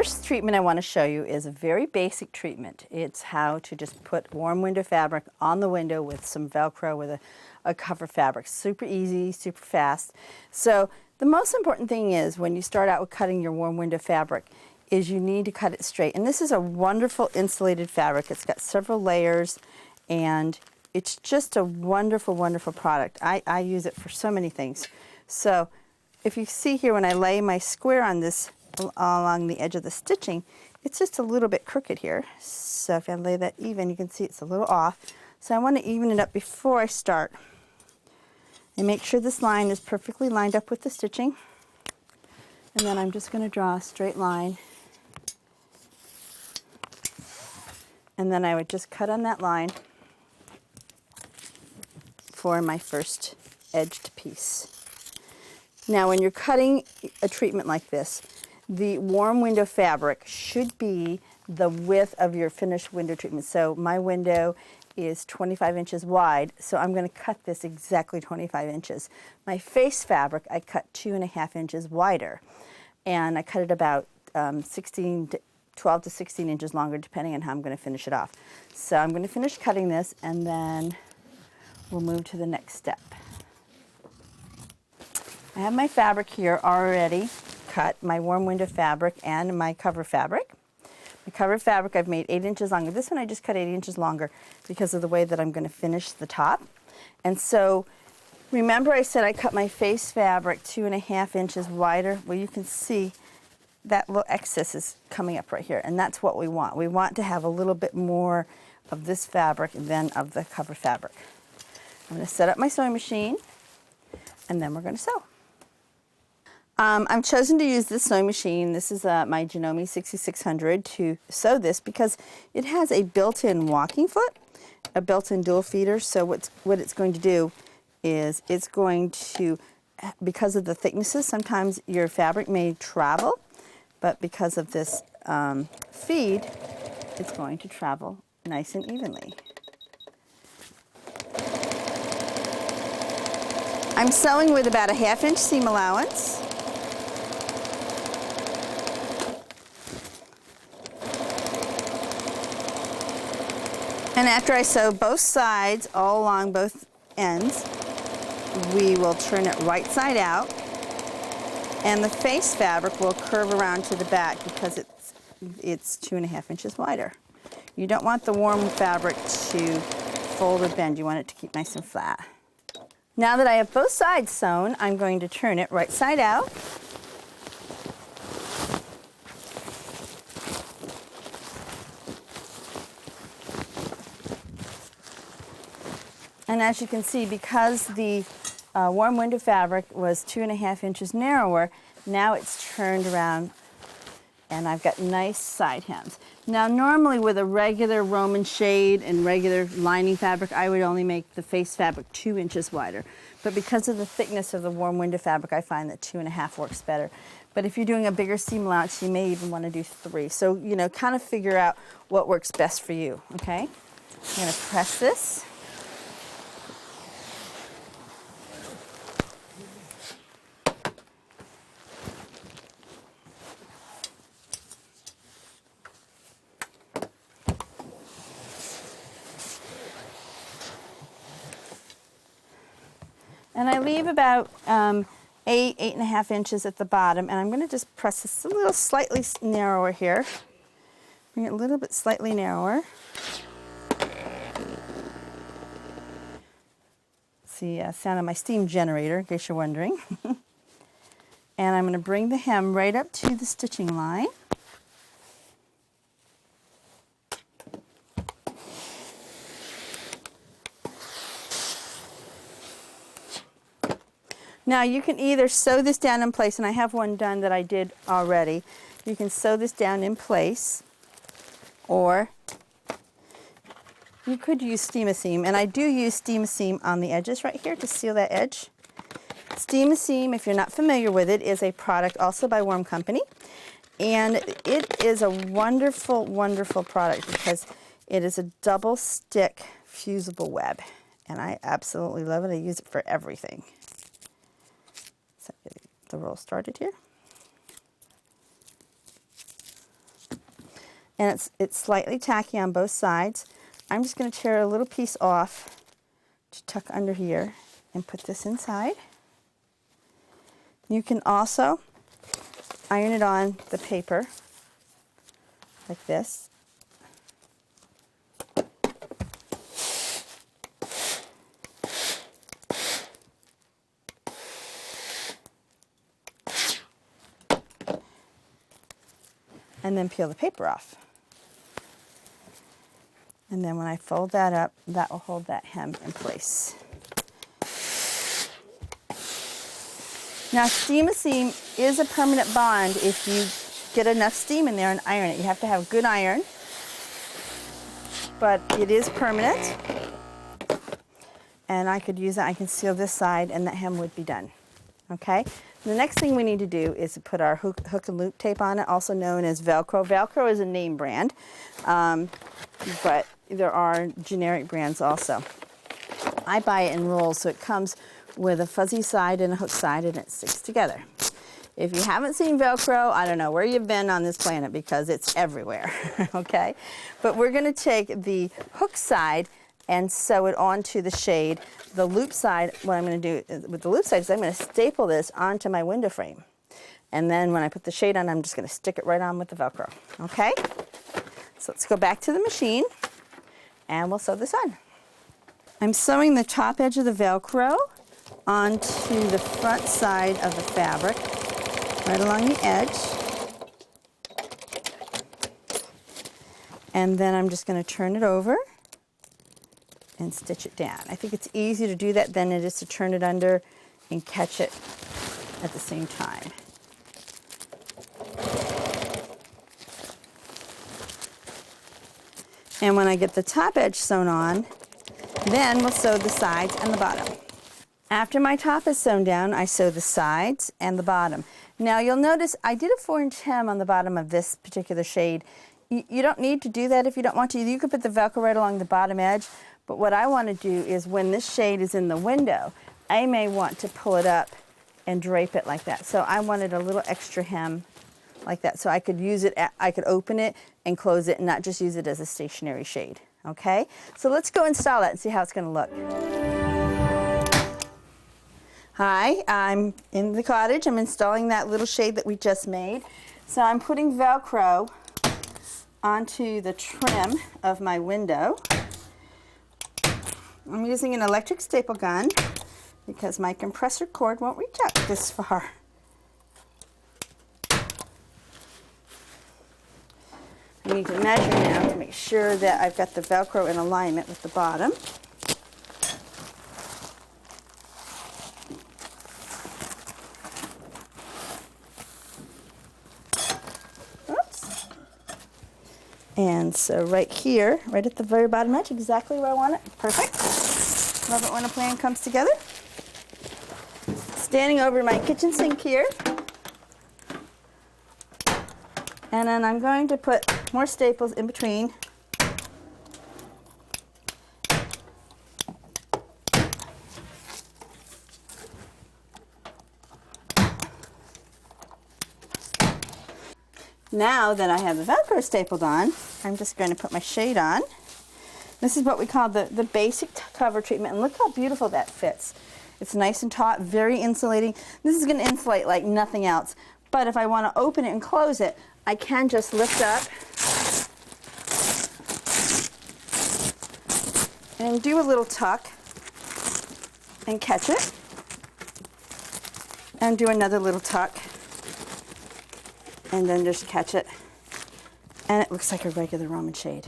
first treatment I want to show you is a very basic treatment. It's how to just put warm window fabric on the window with some Velcro with a cover fabric. Super easy, super fast. So the most important thing is when you start out with cutting your warm window fabric is you need to cut it straight. And this is a wonderful insulated fabric. It's got several layers and it's just a wonderful, wonderful product. I use it for so many things. So if you see here when I lay my square on this along the edge of the stitching, it's just a little bit crooked here. So if I lay that even, you can see it's a little off. So I want to even it up before I start. And make sure this line is perfectly lined up with the stitching. And then I'm just going to draw a straight line. And then I would just cut on that line for my first edged piece. Now when you're cutting a treatment like this, the warm window fabric should be the width of your finished window treatment. So my window is 25 inches wide, so I'm going to cut this exactly 25 inches. My face fabric, I cut 2.5 inches wider, and I cut it about 12 to 16 inches longer, depending on how I'm going to finish it off. So I'm going to finish cutting this, and then we'll move to the next step. I have my fabric here already cut, my warm window fabric and my cover fabric. The cover fabric I've made 8 inches longer. This one I just cut 8 inches longer because of the way that I'm going to finish the top. And so remember I said I cut my face fabric 2.5 inches wider? Well, you can see that little excess is coming up right here, and that's what we want. We want to have a little bit more of this fabric than of the cover fabric. I'm going to set up my sewing machine, and then we're going to sew. I've chosen to use this sewing machine. This is my Janome 6600 to sew this because it has a built-in walking foot, a built-in dual feeder. So what it's going to do is it's going to, because of the thicknesses, sometimes your fabric may travel, but because of this feed, it's going to travel nice and evenly. I'm sewing with about a 1/2 inch seam allowance. And after I sew both sides, all along both ends, we will turn it right side out. And the face fabric will curve around to the back because it's 2.5 inches wider. You don't want the warm fabric to fold or bend. You want it to keep nice and flat. Now that I have both sides sewn, I'm going to turn it right side out. And as you can see, because the warm window fabric was 2.5 inches narrower, now it's turned around and I've got nice side hems. Now normally with a regular Roman shade and regular lining fabric, I would only make the face fabric 2 inches wider. But because of the thickness of the warm window fabric, I find that 2.5 works better. But if you're doing a bigger seam allowance, you may even want to do 3. So, you know, kind of figure out what works best for you, okay? I'm going to press this. And I leave about 8.5 inches at the bottom, and I'm going to just press this a little slightly narrower here. Bring it a little bit slightly narrower. See the sound of my steam generator, in case you're wondering. And I'm going to bring the hem right up to the stitching line. Now you can either sew this down in place, and I have one done that I did already. You can sew this down in place, or you could use steam-a-seam, and I do use steam-a-seam on the edges right here to seal that edge. Steam-a-seam, if you're not familiar with it, is a product also by Worm Company, and it is a wonderful, wonderful product because it is a double-stick fusible web, and I absolutely love it. I use it for everything. So get the roll started here. and it's slightly tacky on both sides. I'm just going to tear a little piece off to tuck under here and put this inside. You can also iron it on the paper like this. And then peel the paper off. And then when I fold that up, that will hold that hem in place. Now, steam a seam is a permanent bond if you get enough steam in there and iron it. You have to have good iron, but it is permanent. And I could use that. I can seal this side and that hem would be done. Okay? The next thing we need to do is to put our hook and loop tape on it, also known as velcro. Velcro is a name brand, but there are generic brands also. I buy it in rolls, so it comes with a fuzzy side and a hook side, and it sticks together. If you haven't seen velcro, I don't know where you've been on this planet because it's everywhere, okay? But we're going to take the hook side and sew it onto the shade. The loop side, what I'm going to do with the loop side is I'm going to staple this onto my window frame. And then when I put the shade on, I'm just going to stick it right on with the Velcro, okay? So let's go back to the machine and we'll sew this on. I'm sewing the top edge of the Velcro onto the front side of the fabric, right along the edge. And then I'm just going to turn it over and stitch it down. I think it's easier to do that than it is to turn it under and catch it at the same time. And when I get the top edge sewn on, then we'll sew the sides and the bottom. After my top is sewn down, I sew the sides and the bottom. Now you'll notice I did a 4-inch hem on the bottom of this particular shade. You don't need to do that if you don't want to. You could put the Velcro right along the bottom edge, but what I want to do is when this shade is in the window, I may want to pull it up and drape it like that. So I wanted a little extra hem like that, so I could use it, I could open it and close it and not just use it as a stationary shade, okay? So let's go install that and see how it's going to look. Hi, I'm in the cottage. I'm installing that little shade that we just made. So I'm putting Velcro onto the trim of my window. I'm using an electric staple gun because my compressor cord won't reach out this far. I need to measure now to make sure that I've got the Velcro in alignment with the bottom. Oops. And so right here, right at the very bottom edge, exactly where I want it. Perfect. Love it when a plan comes together. Standing over my kitchen sink here. And then I'm going to put more staples in between. Now that I have the Velcro stapled on, I'm just going to put my shade on. This is what we call the basic cover treatment, and look how beautiful that fits. It's nice and taut, very insulating. This is going to insulate like nothing else. But if I want to open it and close it, I can just lift up and do a little tuck and catch it, and do another little tuck and then just catch it, and it looks like a regular Roman shade.